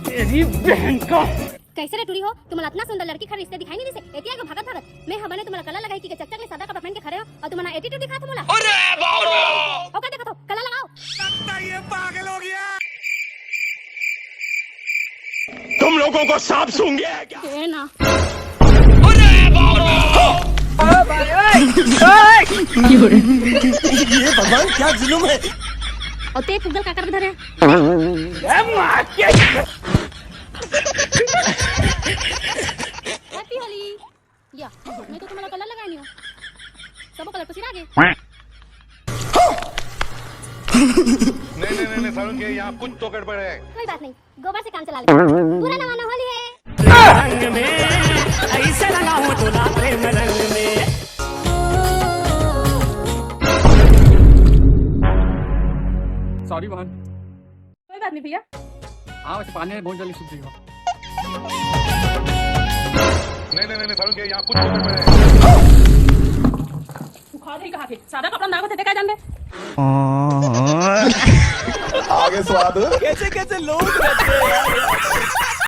तेरी बहन का कैसे रे टूरी हो? तुम्हाला इतना सुंदर लड़की खरे रिश्ते दिखाई नहीं दिसे. एतिया का भागत भागत मैं हबने तुम्हाला कला लगाई की चक्चक ले सादा कपड़ा पहन के खड़े हो और तुम्हारा एटीट्यूड दिखा तुम्हाला. अरे बाप रे. ओके देखो तो कला लगाओ. ये पागल हो गया. तुम लोगों को सांप सूंघे क्या? ना. अरे बाप रे. ये भगवान क्या जुलुम है. और ते फुगल का कर धरे. हैप्पी होली. या मैं तो तुम्हाला कलर लगानी हो. सब कलर पसीना आगे. नहीं सारुण के यहाँ कुछ तो गड़बड़ है. कोई बात नहीं. गोबर से काम चला लेंगे. पूरा नवाना होली है. रंग में ऐसे लगाऊं तुला प्रेम रंग में. सॉरी बहन. कोई बात नहीं भैया. हाँ वैसे पानी बहुत जल्दी सूख जाएगा. नहीं सारुण के यहाँ कुछ तो गड़बड़ है. सुखा दे कहा थे. सादा कपड़ा नागो थे क्या जान दे. आगे स्वाद कैसे कैसे लोग रहते हैं यार.